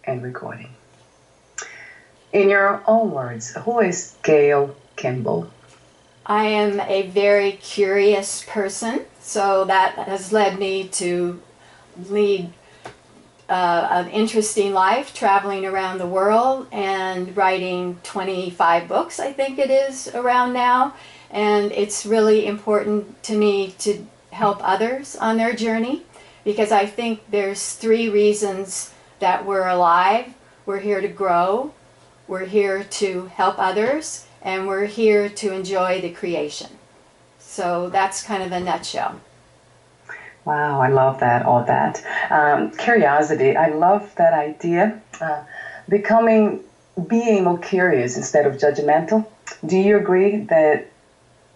and recording. In your own words, who is Gayle Kimball? I am a very curious person, so that has led me to lead an interesting life, traveling around the world and writing 25 books, I think it is, around now. And it's really important to me to help others on their journey, because I think there's 3 reasons that we're alive. We're here to grow, we're here to help others, and we're here to enjoy the creation. So that's kind of a nutshell. Wow, I love that, all that. Curiosity, I love that idea. Being more curious instead of judgmental. Do you agree that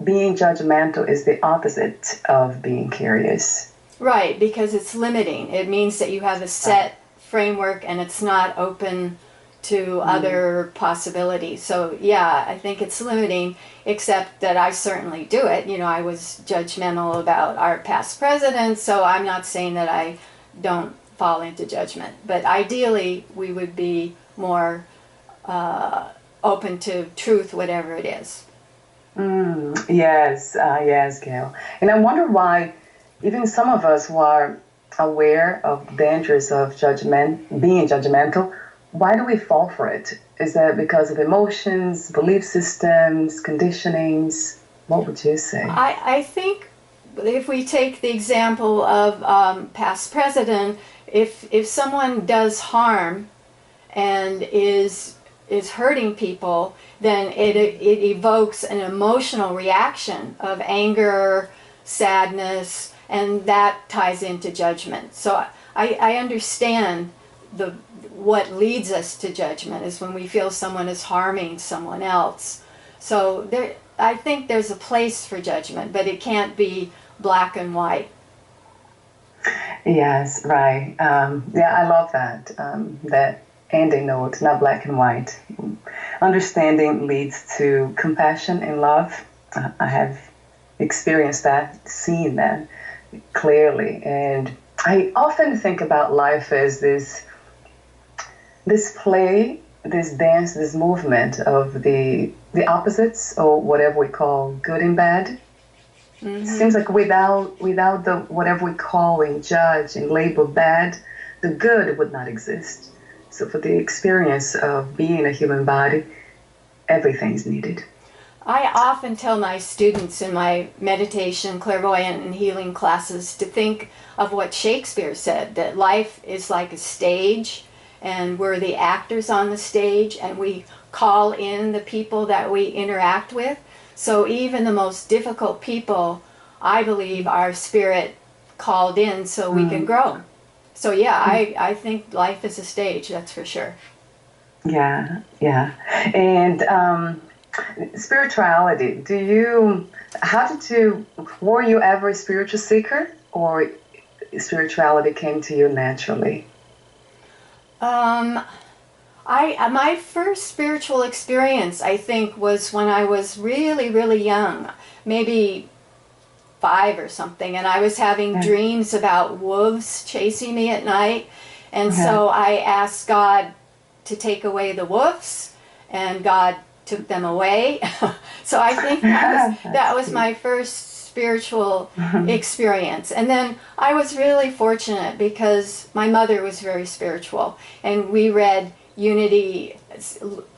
being judgmental is the opposite of being curious? Right, because it's limiting. It means that you have a set framework and it's not open to other possibilities. So yeah, I think it's limiting, except that I certainly do it. You know, I was judgmental about our past president, so I'm not saying that I don't fall into judgment. But ideally, we would be more open to truth, whatever it is. Yes, Gail. And I wonder why even some of us who are aware of dangers of being judgmental, why do we fall for it? Is that because of emotions, belief systems, conditionings? What would you say? I think if we take the example of past president, if someone does harm and is hurting people, then it evokes an emotional reaction of anger, sadness, and that ties into judgment. So I understand what leads us to judgment is when we feel someone is harming someone else. So I think there's a place for judgment, but it can't be black and white. Yes, right. I love that. That ending note, not black and white. Understanding leads to compassion and love. I have experienced that, seen that clearly. And I often think about life as this play, this dance, this movement of the opposites, or whatever we call good and bad. It seems like without the whatever we call and judge and label bad, the good would not exist. So for the experience of being a human body, everything's needed. I often tell my students in my meditation, clairvoyant, and healing classes to think of what Shakespeare said, that life is like a stage, and we're the actors on the stage, and we call in the people that we interact with. So even the most difficult people, I believe, our spirit called in so we can grow. So yeah, I think life is a stage, that's for sure. Yeah. And spirituality, were you ever a spiritual seeker, or spirituality came to you naturally? My first spiritual experience, I think, was when I was really, really young, maybe 5 or something, and I was having dreams about wolves chasing me at night, and so I asked God to take away the wolves, and God took them away. So I think that was my first spiritual experience. And then I was really fortunate because my mother was very spiritual, and we read Unity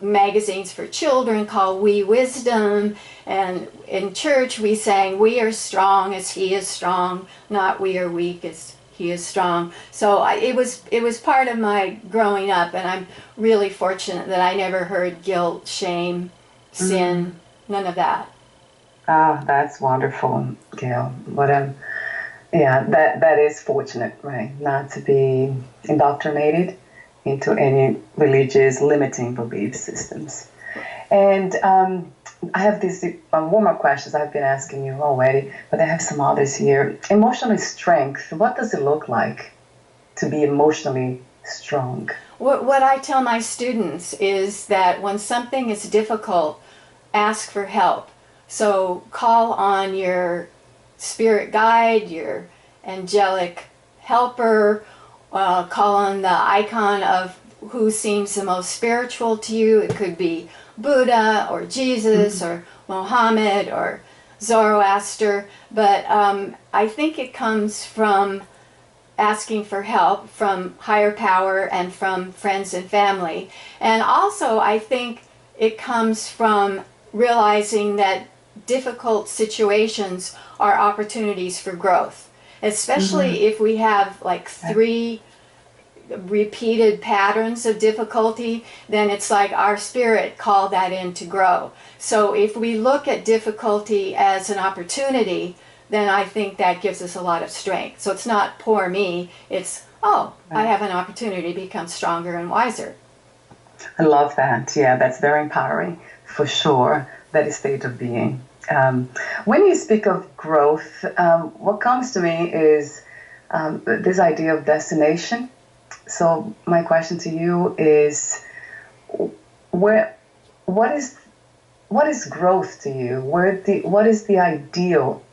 magazines for children called We Wisdom, and in church we sang, "We are strong as He is strong, not we are weak as He is strong." So it was part of my growing up, and I'm really fortunate that I never heard guilt, shame, sin, none of that. Ah, that's wonderful, Gail. That is fortunate, right? Not to be indoctrinated into any religious limiting belief systems. And I have these warm-up questions I've been asking you already, but I have some others here. Emotional strength, what does it look like to be emotionally strong? What I tell my students is that when something is difficult, ask for help. So call on your spirit guide, your angelic helper, call on the icon of who seems the most spiritual to you. It could be Buddha or Jesus or Mohammed or Zoroaster, but I think it comes from asking for help from higher power and from friends and family. And also I think it comes from realizing that difficult situations are opportunities for growth, especially if we have like 3 repeated patterns of difficulty, then it's like our spirit called that in to grow. So if we look at difficulty as an opportunity, then I think that gives us a lot of strength. So it's not poor me, it's, oh, I have an opportunity to become stronger and wiser. I love that. Yeah, that's very empowering, for sure, that state of being. When you speak of growth, what comes to me is this idea of destination. So my question to you is, what is growth to you? What is the ideal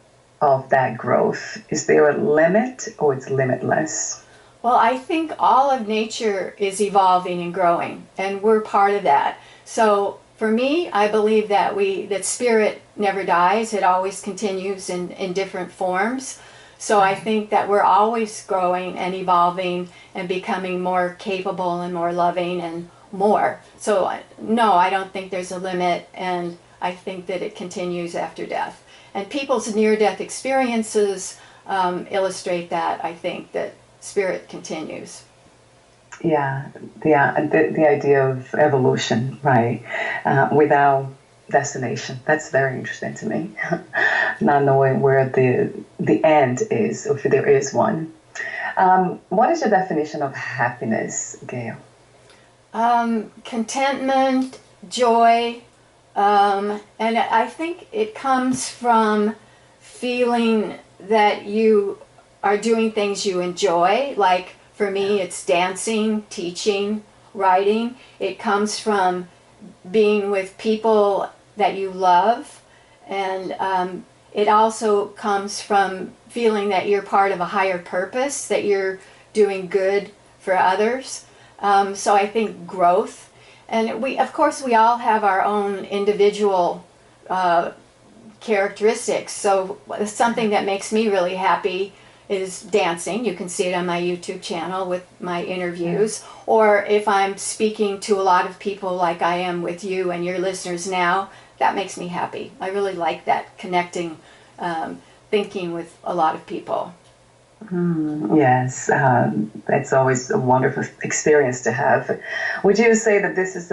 of that growth? Is there a limit, or it's limitless? Well, I think all of nature is evolving and growing, and we're part of that. So for me, I believe that that spirit never dies. It always continues in different forms. So I think that we're always growing and evolving and becoming more capable and more loving and more. So no, I don't think there's a limit, and I think that it continues after death. And people's near-death experiences illustrate that, I think, that spirit continues. Yeah, the idea of evolution, right? Without destination. That's very interesting to me. Not knowing where the end is, if there is one. What is your definition of happiness, Gayle? Contentment, joy, and I think it comes from feeling that you are doing things you enjoy. Like for me, it's dancing, teaching, writing. It comes from being with people that you love, and it also comes from feeling that you're part of a higher purpose, that you're doing good for others. So I think growth, and of course we all have our own individual characteristics. So something that makes me really happy is dancing. You can see it on my YouTube channel with my interviews. Or if I'm speaking to a lot of people like I am with you and your listeners now, that makes me happy. I really like that, connecting, thinking with a lot of people. Yes, that's always a wonderful experience to have. Would you say that this is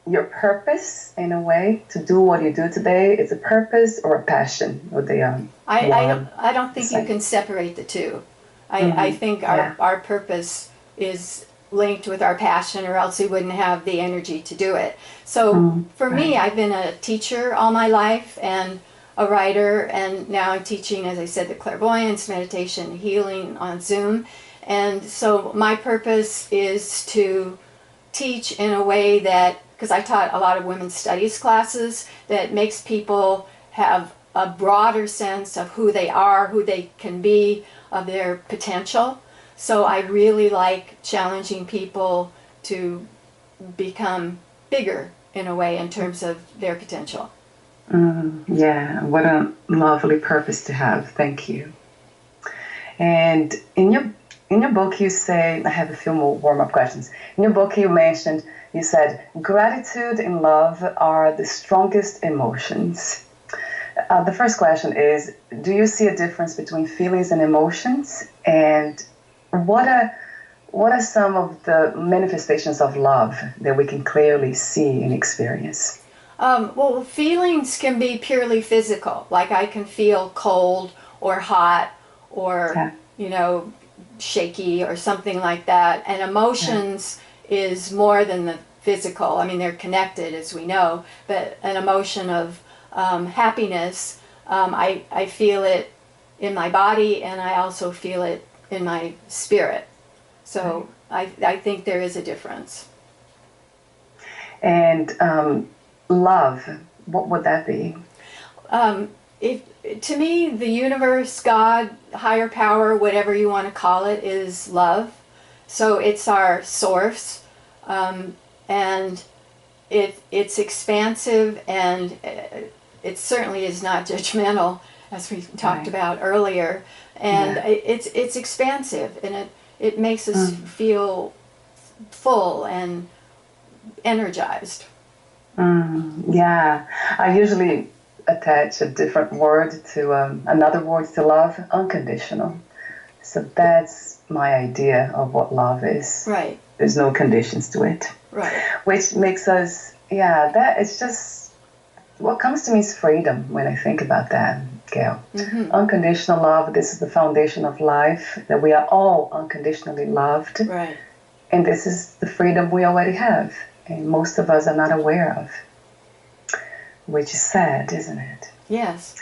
your purpose, in a way, to do what you do today? It's a purpose or a passion? Or they I don't think you can separate the two. I think our purpose is linked with our passion, or else we wouldn't have the energy to do it. So for me, I've been a teacher all my life, and a writer, and now I'm teaching, as I said, the clairvoyance, meditation, healing on Zoom. And so my purpose is to teach in a way that, because I taught a lot of women's studies classes, that makes people have a broader sense of who they are, who they can be, of their potential. So I really like challenging people to become bigger in a way in terms of their potential. Yeah, what a lovely purpose to have. Thank you. And in your book, you say, I have a few more warm-up questions. In your book, you said, gratitude and love are the strongest emotions. The first question is, do you see a difference between feelings and emotions? And what are some of the manifestations of love that we can clearly see and experience? Well, feelings can be purely physical. Like I can feel cold or hot or, shaky or something like that. And emotions is more than the physical. I mean, they're connected, as we know. But an emotion of happiness, I feel it in my body, and I also feel it in my spirit. So I think there is a difference. And love, what would that be? To me, the universe, God, higher power, whatever you want to call it, is love. So it's our source. And it's expansive, and it certainly is not judgmental, as we talked about earlier. And it's expansive, and it makes us feel full and energized. Yeah, I usually attach a different word to another word to love, unconditional. So that's my idea of what love is. Right. There's no conditions to it. Right. Which makes us, that it's just, what comes to me is freedom when I think about that, Gayle. Unconditional love, this is the foundation of life, that we are all unconditionally loved. Right. And this is the freedom we already have, and most of us are not aware of, which is sad, isn't it? Yes.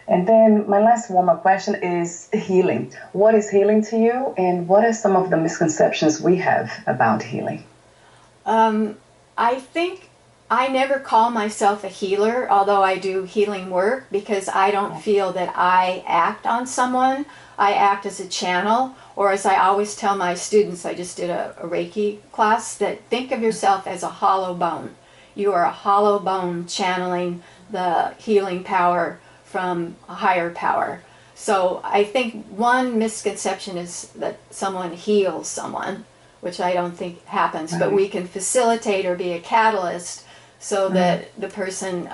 And then my last warm-up question is healing. What is healing to you, and what are some of the misconceptions we have about healing? I think I never call myself a healer, although I do healing work, because I don't feel that I act on someone. I act as a channel, or as I always tell my students, I just did a Reiki class, that think of yourself as a hollow bone. You are a hollow bone channeling the healing power from a higher power. So I think one misconception is that someone heals someone, which I don't think happens, but we can facilitate or be a catalyst so that the person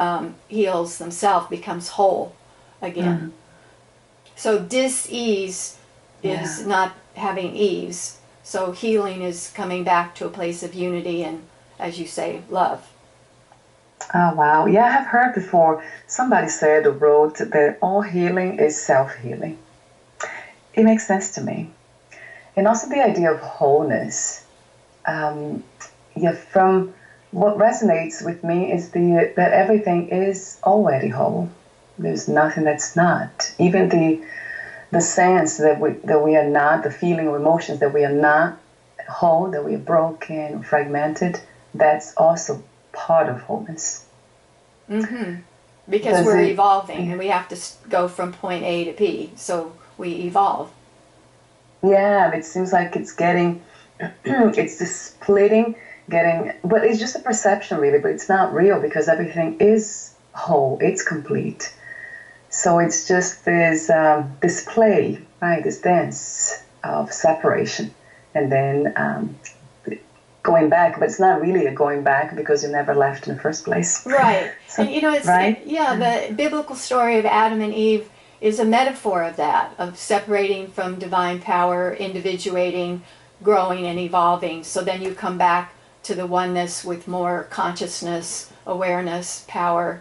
heals themselves, becomes whole again. So dis-ease is not having ease. So healing is coming back to a place of unity and, as you say, love. Oh, wow. Yeah, I have heard before, somebody said or wrote that all healing is self-healing. It makes sense to me. And also the idea of wholeness. From what resonates with me is that everything is already whole. There's nothing that's not. Even the sense that we are not, the feeling or emotions that we are not whole, that we are broken or fragmented, that's also part of wholeness. Because we're evolving, and we have to go from point A to B, so we evolve. Yeah, it seems like it's getting, it's this splitting, but it's just a perception really, but it's not real because everything is whole, it's complete. So it's just this play, right, this dance of separation, and then going back, but it's not really a going back because you never left in the first place. Right. So, and it's right? The biblical story of Adam and Eve is a metaphor of that, of separating from divine power, individuating, growing and evolving. So then you come back to the oneness with more consciousness, awareness, power.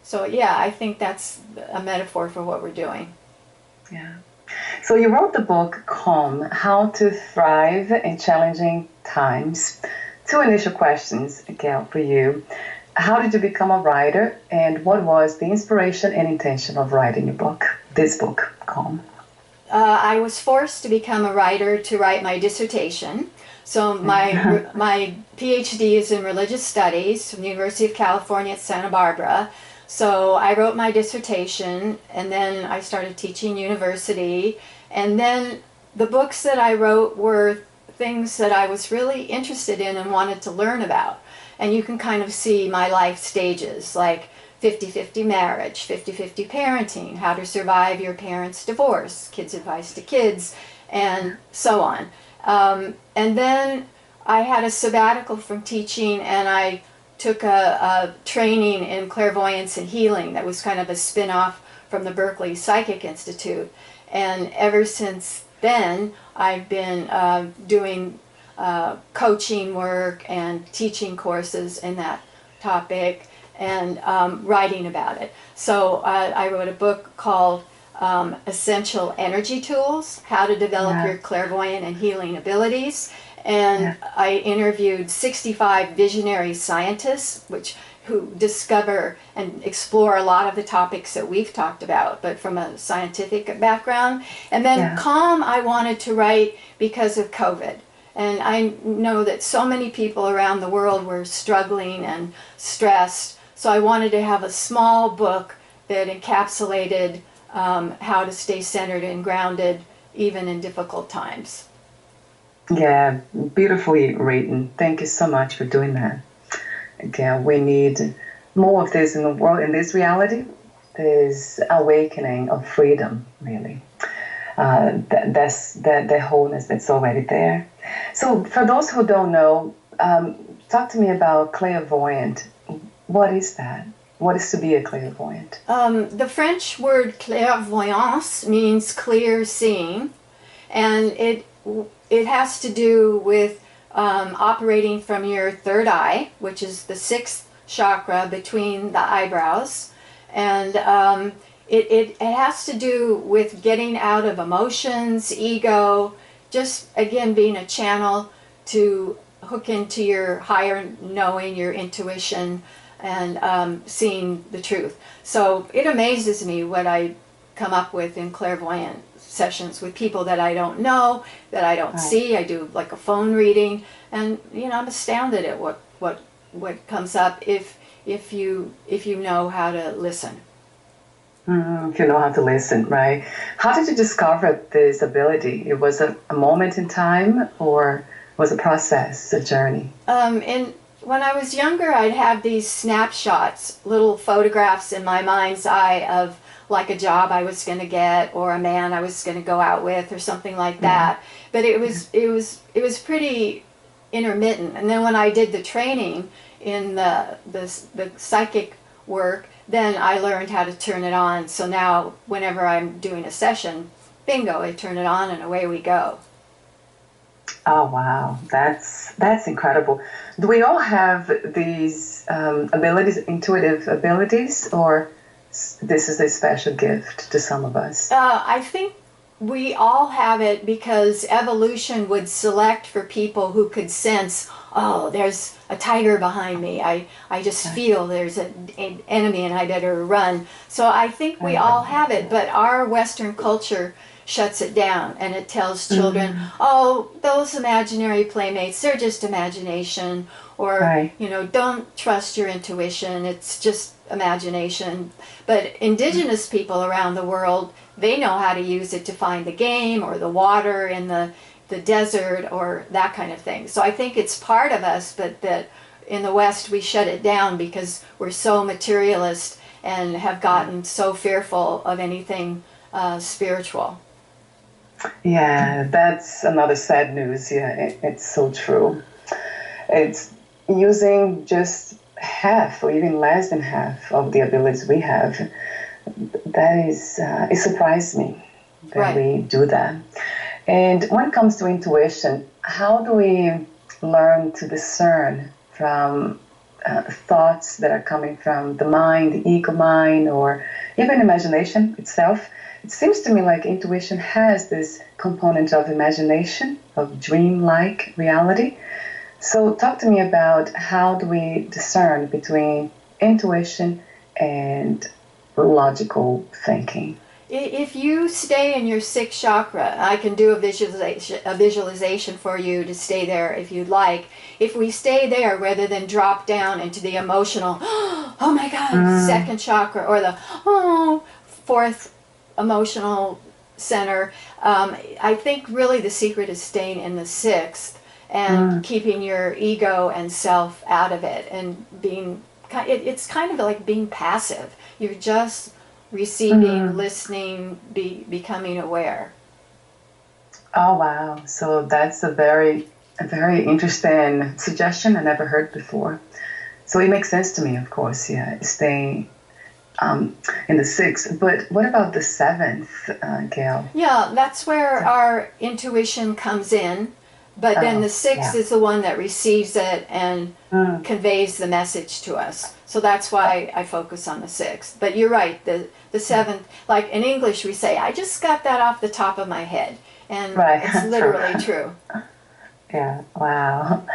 So I think that's a metaphor for what we're doing. Yeah. So you wrote the book Calm, How to Thrive in Challenging Times. Two initial questions, Gayle, for you. How did you become a writer, and what was the inspiration and intention of writing your book, this book, Calm? I was forced to become a writer to write my dissertation. So my PhD is in religious studies from the University of California at Santa Barbara. So I wrote my dissertation, and then I started teaching university. And then the books that I wrote were things that I was really interested in and wanted to learn about. And you can kind of see my life stages, like 50-50 marriage, 50-50 parenting, how to survive your parents' divorce, kids' advice to kids, and so on. And then I had a sabbatical from teaching, and I took a training in clairvoyance and healing that was kind of a spin-off from the Berkeley Psychic Institute. And ever since then, I've been doing coaching work and teaching courses in that topic and writing about it. So I wrote a book called Essential Energy Tools, How to Develop Your Clairvoyant and Healing Abilities. And I interviewed 65 visionary scientists who discover and explore a lot of the topics that we've talked about, but from a scientific background. And then Calm I wanted to write because of COVID. And I know that so many people around the world were struggling and stressed, so I wanted to have a small book that encapsulated how to stay centered and grounded even in difficult times. Yeah, beautifully written. Thank you so much for doing that. Again, we need more of this in the world, in this reality, this awakening of freedom, really. That's the wholeness that's already there. So, for those who don't know, talk to me about clairvoyant. What is that? What is to be a clairvoyant? The French word clairvoyance means clear seeing, and it has to do with operating from your third eye, which is the sixth chakra between the eyebrows, and it has to do with getting out of emotions, ego, just again being a channel to hook into your higher knowing, your intuition, and seeing the truth. So it amazes me what I come up with in clairvoyant sessions with people that I don't know, that I don't see. I do like a phone reading, and I'm astounded at what comes up if you know how to listen. If you know how to listen, right? How did you discover this ability? It was a moment in time, or was a process, a journey? When I was younger, I'd have these snapshots, little photographs in my mind's eye of like a job I was going to get, or a man I was going to go out with, or something like that. But it was pretty intermittent. And then when I did the training in the psychic work, then I learned how to turn it on. So now whenever I'm doing a session, bingo, I turn it on and away we go. Oh wow, that's incredible. Do we all have these abilities, intuitive abilities, or this is a special gift to some of us? I think we all have it because evolution would select for people who could sense, oh, there's a tiger behind me. I just feel there's an enemy and I better run. So I think we all have it, but our Western culture shuts it down, and it tells children, oh, those imaginary playmates, they're just imagination, or don't trust your intuition, it's just imagination. But indigenous people around the world, they know how to use it to find the game or the water in the desert or that kind of thing. So I think it's part of us, but that in the West we shut it down because we're so materialist and have gotten so fearful of anything spiritual. Yeah, that's another sad news. Yeah, it's so true. It's using just half or even less than half of the abilities we have. That is, it surprised me that we do that. And when it comes to intuition, how do we learn to discern from thoughts that are coming from the mind, the ego mind, or even imagination itself? It seems to me like intuition has this component of imagination, of dream-like reality. So talk to me about how do we discern between intuition and logical thinking? If you stay in your sixth chakra, I can do a visualization for you to stay there if you'd like. If we stay there rather than drop down into the emotional, oh my God, second chakra, or the, fourth emotional center, I think really the secret is staying in the sixth and keeping your ego and self out of it, and being, it's kind of like being passive. You're just receiving, listening, becoming aware. Oh wow! So that's a very interesting suggestion I never heard before. So it makes sense to me, of course. Yeah, staying in the sixth. But what about the seventh, Gayle? Yeah, that's where our intuition comes in. But then the sixth is the one that receives it and conveys the message to us. So that's why I focus on the sixth. But you're right, the seventh, like in English we say, I just got that off the top of my head. And it's literally true. Yeah, wow.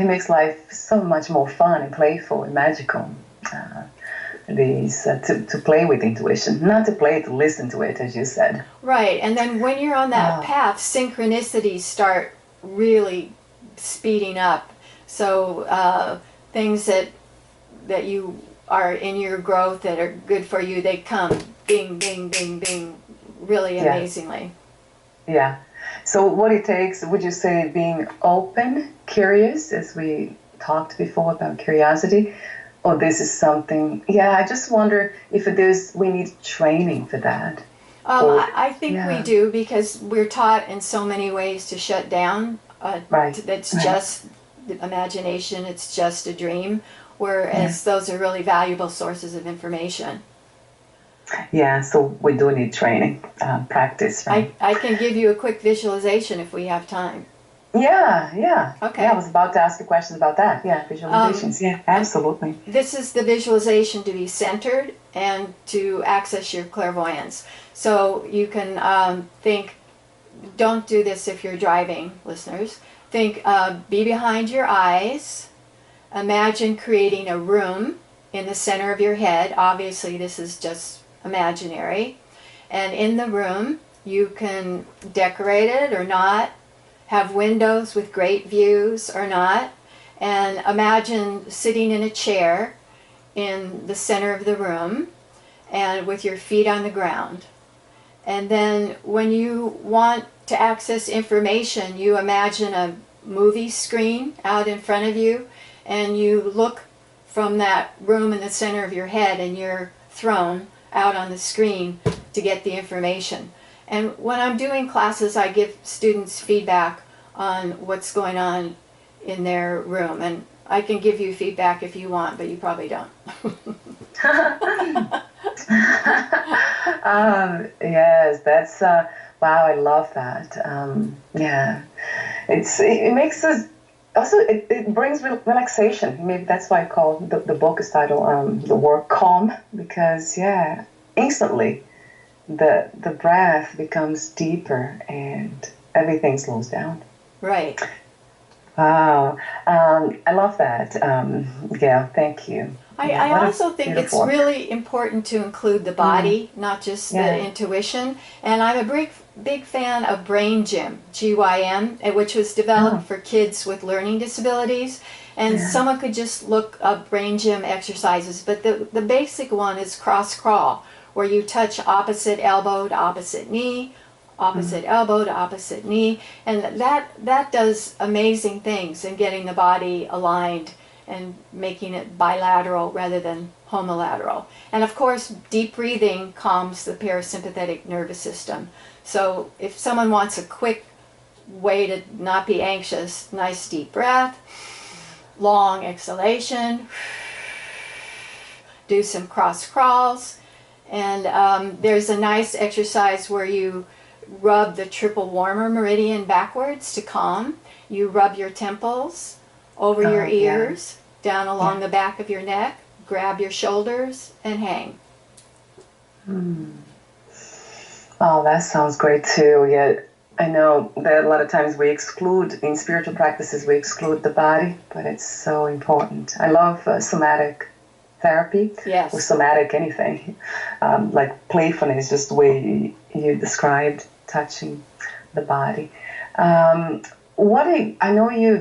It makes life so much more fun and playful and magical. To play with intuition, not to play, to listen to it, as you said. Right, and then when you're on that path, synchronicities start really speeding up. So things that you are in your growth that are good for you, they come bing, bing, bing, bing, really amazingly. Yeah. So what it takes, would you say, being open, curious, as we talked before about curiosity? Or this is something, I just wonder if we need training for that. I think we do, because we're taught in so many ways to shut down. That's just imagination, it's just a dream, whereas those are really valuable sources of information. Yeah, so we do need training, practice, right? I can give you a quick visualization if we have time. Yeah. Okay. Yeah, I was about to ask you questions about that. Yeah, visualizations. Yeah, absolutely. This is the visualization to be centered and to access your clairvoyance. So you can think, don't do this if you're driving, listeners. Think, be behind your eyes. Imagine creating a room in the center of your head. Obviously, this is just imaginary. And in the room, you can decorate it or not, have windows with great views or not, and imagine sitting in a chair in the center of the room and with your feet on the ground. And then when you want to access information, you imagine a movie screen out in front of you, and you look from that room in the center of your head, and you're thrown out on the screen to get the information. And when I'm doing classes, I give students feedback on what's going on in their room. And I can give you feedback if you want, but you probably don't. Yes, that's, wow, I love that. Yeah, it makes us, also it brings relaxation. Maybe that's why I call the book is titled The Word Calm, because, instantly the breath becomes deeper and everything slows down. Right. Wow. I love that. Gayle, thank you. I also think it's really important to include the body, not just the intuition. And I'm a big fan of Brain Gym, GYM, which was developed for kids with learning disabilities. And someone could just look up Brain Gym exercises. But the basic one is cross crawl, where you touch opposite elbow to opposite knee, opposite elbow to opposite knee, and that does amazing things in getting the body aligned and making it bilateral rather than homolateral. And of course, deep breathing calms the parasympathetic nervous system. So if someone wants a quick way to not be anxious, nice deep breath, long exhalation, do some cross crawls, and there's a nice exercise where you rub the triple warmer meridian backwards to calm. You rub your temples over your ears, down along the back of your neck, grab your shoulders, and hang. Oh, that sounds great too. Yeah, I know that a lot of times in spiritual practices, we exclude the body, but it's so important. I love somatic therapy, or somatic anything. Like playfulness, just the way you described touching the body.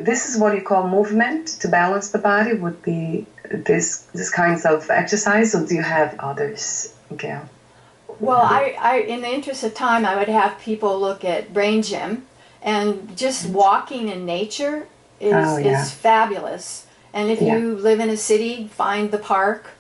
This is what you call movement to balance the body, would be this kinds of exercise, or do you have others, Gayle? Well, I in the interest of time, I would have people look at Brain Gym, and just walking in nature is fabulous. And if you live in a city, find the park,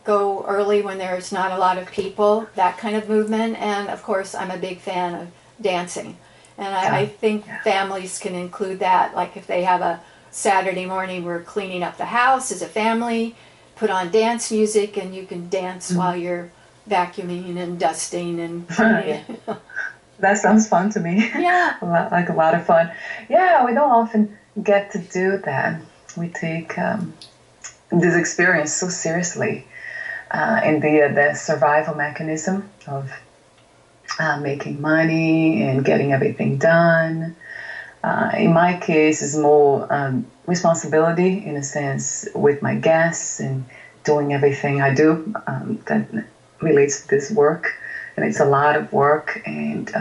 go early when there's not a lot of people, that kind of movement. And of course, I'm a big fan of dancing. And I think families can include that. Like if they have a Saturday morning, we're cleaning up the house as a family, put on dance music, and you can dance while you're vacuuming and dusting and That sounds fun to me. Yeah. Like a lot of fun. Yeah, we don't often get to do that. We take this experience so seriously, in the survival mechanism of making money and getting everything done. In my case, it's more responsibility, in a sense, with my guests and doing everything I do that relates to this work. And it's a lot of work. And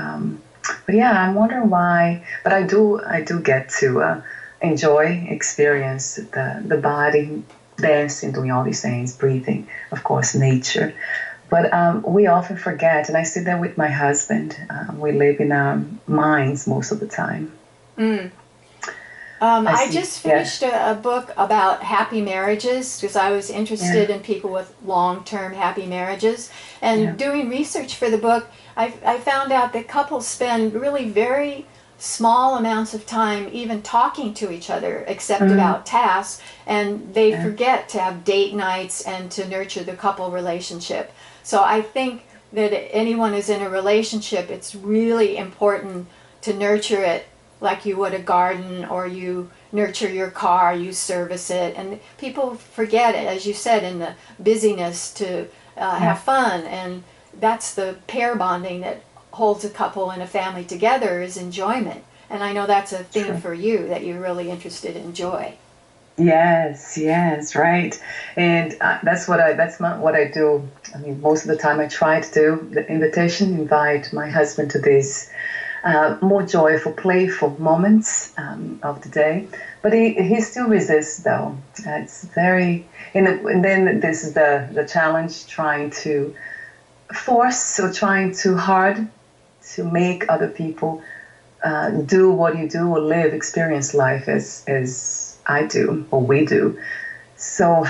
but I'm wondering why. But I do get to experience the body, dancing, doing all these things, breathing, of course, nature. But we often forget, and I see that with my husband. We live in our minds most of the time. Mm. I just finished a book about happy marriages because I was interested in people with long-term happy marriages. And doing research for the book, I found out that couples spend really very small amounts of time even talking to each other except about tasks, and they forget to have date nights and to nurture the couple relationship. So I think that anyone who's in a relationship, it's really important to nurture it like you would a garden, or you nurture your car, you service it. And people forget it, as you said, in the busyness to have fun. And that's the pair bonding that holds a couple and a family together, is enjoyment. And I know that's a theme for you, that you're really interested in joy. Yes, right. And that's what I do. I mean, most of the time I try to do the invite my husband to these more joyful, playful moments of the day. But he still resists, though. It's very, and then this is the challenge, trying to force or trying too hard to make other people do what you do or experience life as I do or we do. So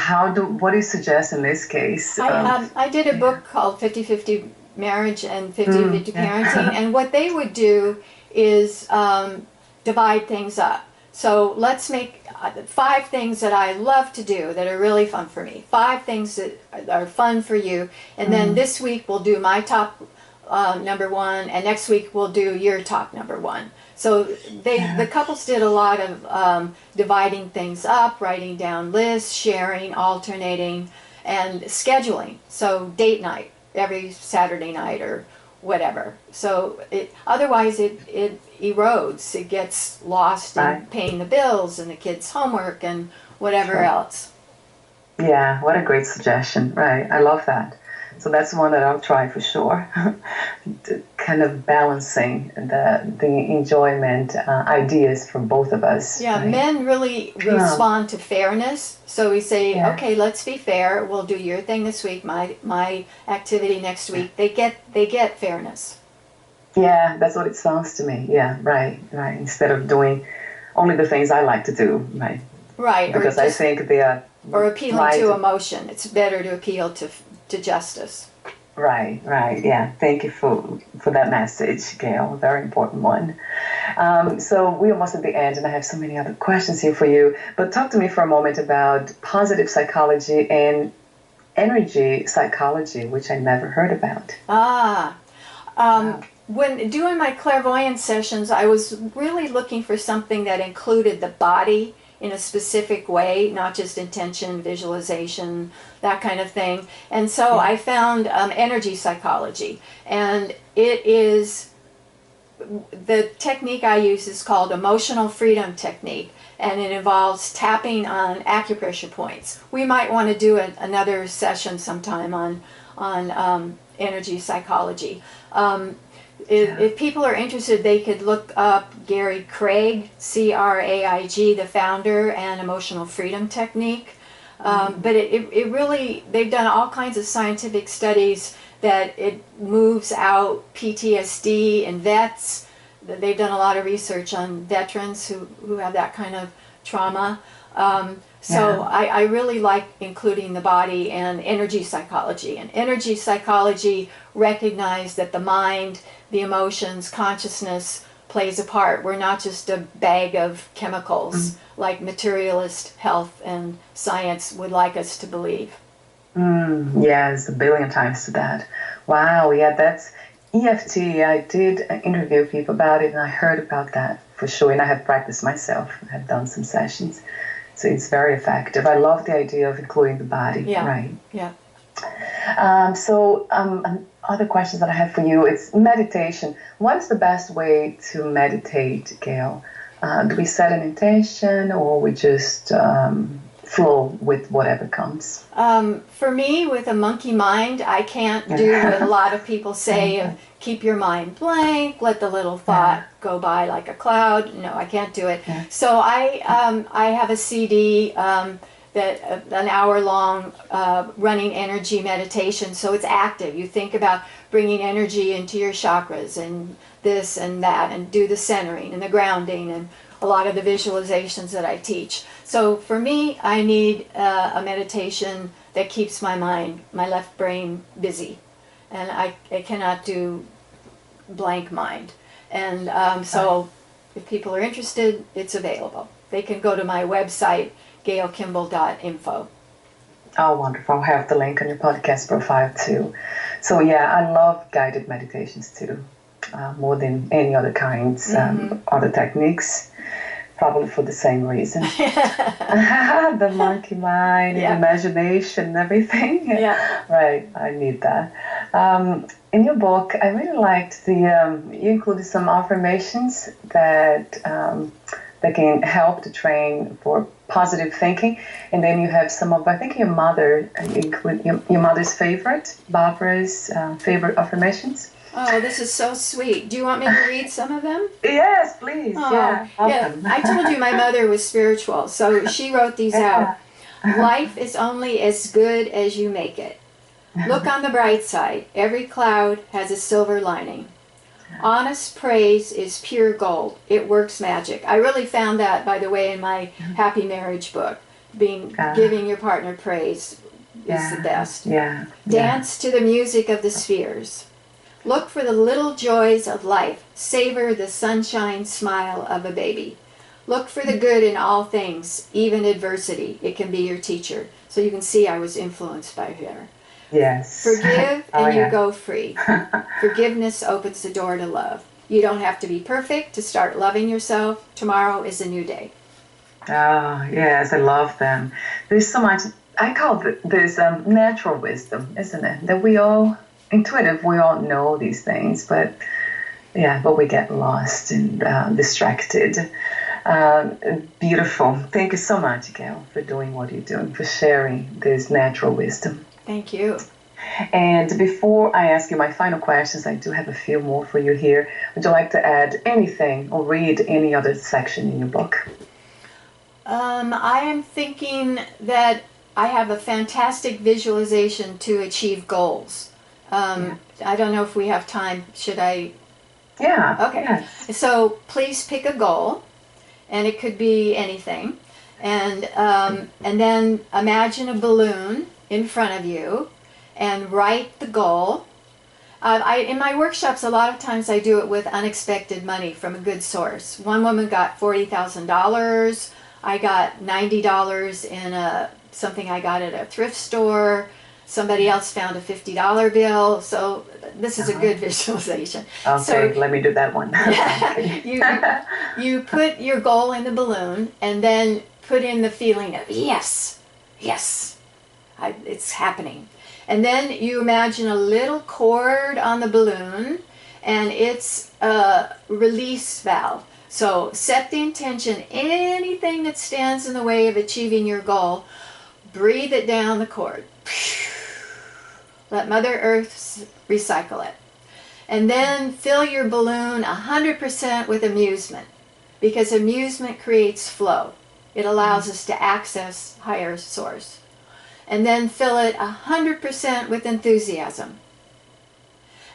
what do you suggest in this case? I did a book called 50-50 Marriage and 50-50 Parenting, and what they would do is divide things up. So let's make 5 things that I love to do that are really fun for me, 5 things that are fun for you, and then this week we'll do my top number 1, and next week we'll do your top number 1. So the couples did a lot of dividing things up, writing down lists, sharing, alternating, and scheduling. So date night every Saturday night or whatever. So otherwise it erodes. It gets lost in paying the bills and the kids' homework and whatever else. Yeah, what a great suggestion. Right, I love that. So that's one that I'll try for sure. Kind of balancing the enjoyment ideas from both of us. Yeah, right? Men really respond to fairness. So we say, okay, let's be fair. We'll do your thing this week, my activity next week. They get fairness. Yeah, that's what it sounds to me. Yeah, right. Instead of doing only the things I like to do, right? Right. Because I think they are. Or appealing to emotion. It's better to appeal to justice. Right. Yeah, thank you for that message, Gayle. A very important one. So we're almost at the end, and I have so many other questions here for you. But talk to me for a moment about positive psychology and energy psychology, which I never heard about. When doing my clairvoyance sessions, I was really looking for something that included the body in a specific way, not just intention, visualization, that kind of thing. And so I found energy psychology, and it is, the technique I use is called emotional freedom technique, and it involves tapping on acupressure points. We might want to do another session sometime on energy psychology. If people are interested, they could look up Gary Craig, Craig, the founder, and Emotional Freedom Technique. But it really, they've done all kinds of scientific studies that it moves out PTSD in vets. They've done a lot of research on veterans who have that kind of trauma. I really like including the body and energy psychology. And energy psychology recognized that the mind, the emotions, consciousness plays a part. We're not just a bag of chemicals like materialist health and science would like us to believe. Yes, a billion times to that. Wow, yeah, that's EFT. I did interview people about it, and I heard about that for sure, and I have practiced myself. I have done some sessions. So it's very effective. I love the idea of including the body. Yeah. Right. Yeah. Other questions that I have for you, it's meditation. What is the best way to meditate, Gayle? Do we set an intention, or we just flow with whatever comes? For me, with a monkey mind, I can't do what a lot of people say, keep your mind blank, let the little thought go by like a cloud. No, I can't do it. So I have a CD that an hour-long running energy meditation, so it's active. You think about bringing energy into your chakras and this and that, and do the centering and the grounding and a lot of the visualizations that I teach. So for me, I need a meditation that keeps my mind, my left brain, busy, and I cannot do blank mind. And so if people are interested, it's available. They can go to my website, GayleKimball.info. Oh, wonderful. I'll have the link on your podcast profile too. So yeah, I love guided meditations too, more than any other kinds, other techniques, probably for the same reason. The monkey mind, imagination, and everything. Yeah. Right, I need that. In your book, I really liked you included some affirmations that can help to train for positive thinking, and then you have some of, I think, your mother's favorite, Barbara's favorite affirmations. Oh, this is so sweet. Do you want me to read some of them? Yes, please. Oh, yeah. I told you my mother was spiritual, so she wrote these out. Life is only as good as you make it. Look on the bright side. Every cloud has a silver lining. Honest praise is pure gold. It works magic. I really found that, by the way, in my Happy Marriage book. Giving your partner praise is the best. Dance to the music of the spheres. Look for the little joys of life. Savor the sunshine smile of a baby. Look for the good in all things, even adversity. It can be your teacher. So you can see I was influenced by her. Yes. Forgive and you go free. Forgiveness opens the door to love. You don't have to be perfect to start loving yourself. Tomorrow is a new day. Oh, yes, I love them. There's so much, I call it, there's natural wisdom, isn't it? That we all know these things, but we get lost and distracted. Beautiful. Thank you so much, Gayle, for doing what you're doing, for sharing this natural wisdom. Thank you. And before I ask you my final questions, I do have a few more for you here. Would you like to add anything or read any other section in your book? I am thinking that I have a fantastic visualization to achieve goals. I don't know if we have time. Should I? Yeah. Okay. Yes. So please pick a goal, and it could be anything. And then imagine a balloon in front of you and write the goal. In my workshops, a lot of times I do it with unexpected money from a good source. One woman got $40,000. I got $90 in something I got at a thrift store. Somebody else found a $50 bill. So this is a good visualization. Okay, so, let me do that one. you put your goal in the balloon and then put in the feeling of yes, it's happening. And then you imagine a little cord on the balloon, and it's a release valve. So set the intention, anything that stands in the way of achieving your goal, breathe it down the cord. Let Mother Earth recycle it. And then fill your balloon 100% with amusement, because amusement creates flow. It allows us to access higher source. And then fill it 100% with enthusiasm.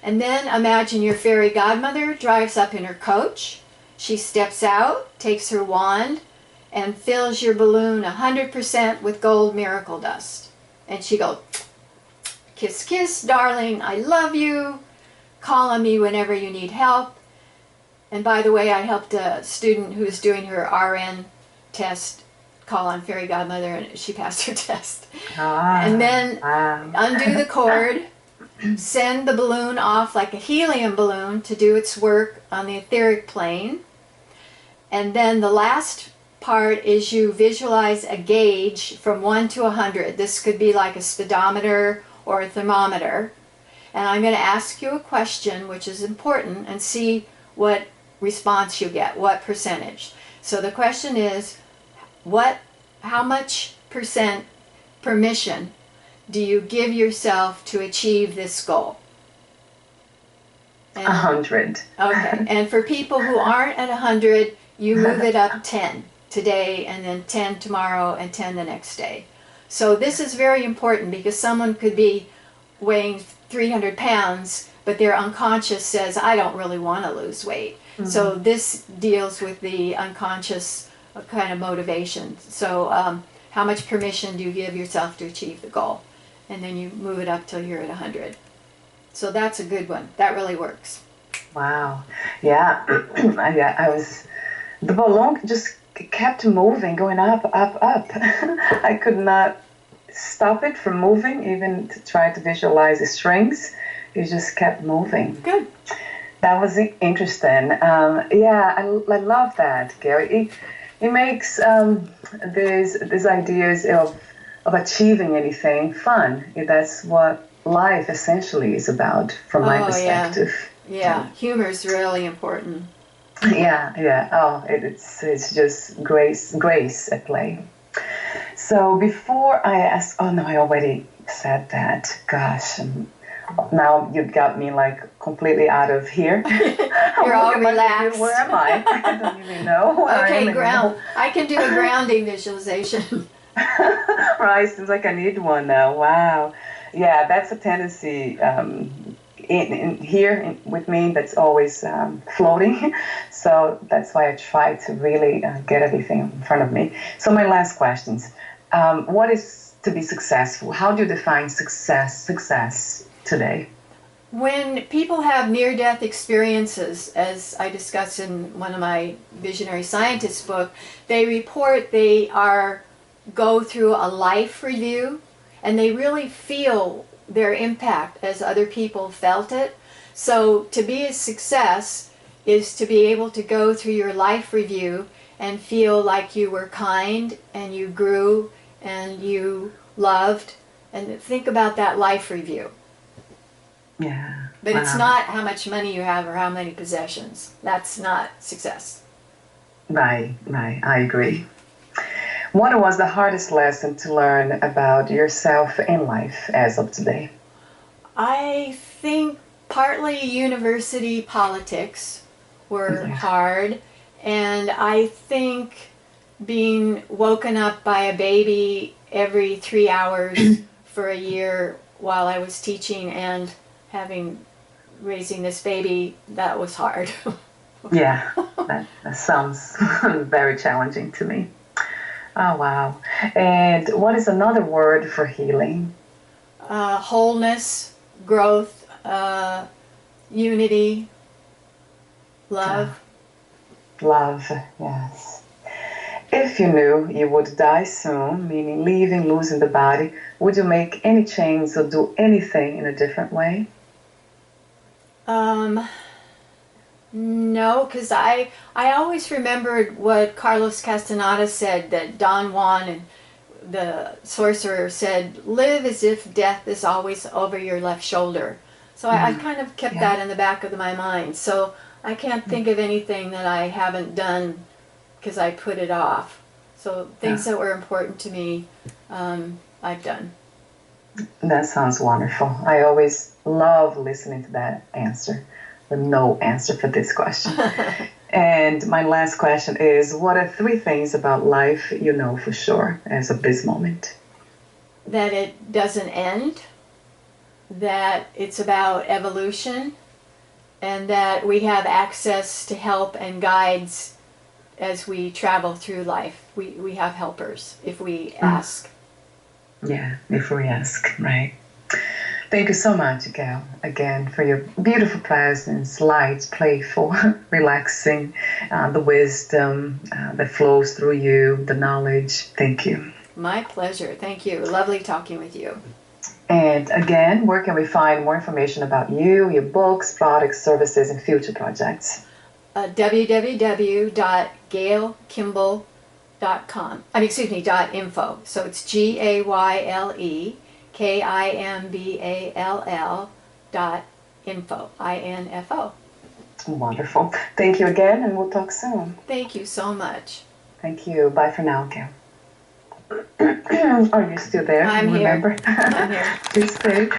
And then imagine your fairy godmother drives up in her coach. She steps out, takes her wand, and fills your balloon 100% with gold miracle dust. And she goes, kiss, kiss, darling, I love you. Call on me whenever you need help. And by the way, I helped a student who was doing her RN test call on fairy godmother, and she passed her test. And then undo the cord, send the balloon off like a helium balloon to do its work on the etheric plane. And then the last part is you visualize a gauge from 1 to 100. This could be like a speedometer or a thermometer. And I'm going to ask you a question, which is important, and see what response you get, what percentage. So the question is, how much permission do you give yourself to achieve this goal? 100. Okay. And for people who aren't at 100, you move it up 10 today, and then 10 tomorrow, and 10 the next day. So this is very important because someone could be weighing 300 pounds, but their unconscious says, I don't really want to lose weight. Mm-hmm. So this deals with the unconscious kind of motivation. So how much permission do you give yourself to achieve the goal? And then you move it up till you're at 100. So that's a good one. That really works. Wow. Yeah. I was, the balloon just kept moving, going up, up, up. I could not stop it from moving, even to try to visualize the strings. It just kept moving. Good. That was interesting. Yeah, I love that, Gary. It makes these ideas of achieving anything fun. That's what life essentially is about, from my perspective. Yeah, humor is really important. Yeah. Oh, it's just grace at play. So before I ask, oh no, I already said that. Gosh, now you got me like completely out of here. You're all relaxed. Where am I? I don't even know. Okay, ground. I can do a grounding visualization. Right, seems like I need one now. Wow. Yeah, that's a tendency in here with me that's always floating. So that's why I try to really get everything in front of me. So my last questions. What is to be successful? How do you define success today? When people have near-death experiences, as I discussed in one of my Visionary Scientists book, they report they go through a life review, and they really feel their impact as other people felt it. So to be a success is to be able to go through your life review and feel like you were kind and you grew and you loved, and think about that life review. Yeah. But It's not how much money you have or how many possessions. That's not success. Right. I agree. What was the hardest lesson to learn about yourself in life as of today? I think partly university politics were hard, and I think being woken up by a baby every 3 hours for a year while I was teaching and raising this baby, that was hard. Yeah, that sounds very challenging to me. Oh, wow. And what is another word for healing? Wholeness, growth, unity, love. Love, yes. If you knew you would die soon, meaning leaving, losing the body, would you make any change or do anything in a different way? No, because I always remembered what Carlos Castaneda said, that Don Juan and the sorcerer said, live as if death is always over your left shoulder. So I kind of kept that in the back of my mind. So I can't think of anything that I haven't done because I put it off. So things that were important to me, I've done. That sounds wonderful. I always love listening to that answer. The no answer for this question. And my last question is, what are 3 things about life you know for sure as of this moment? That it doesn't end, that it's about evolution, and that we have access to help and guides as we travel through life. We have helpers if we ask. Yeah, if we ask, right. Thank you so much, Gayle, again, for your beautiful presence, light, playful, relaxing, the wisdom that flows through you, the knowledge. Thank you. My pleasure. Thank you. Lovely talking with you. And again, where can we find more information about you, your books, products, services, and future projects? www.gaylekimble.com. .info. So it's GAYLEKIMBALL.info. INFO. Wonderful. Thank you again, and we'll talk soon. Thank you so much. Thank you. Bye for now, Gayle. Are you still there? I'm here. Remember? I'm here. Please stay.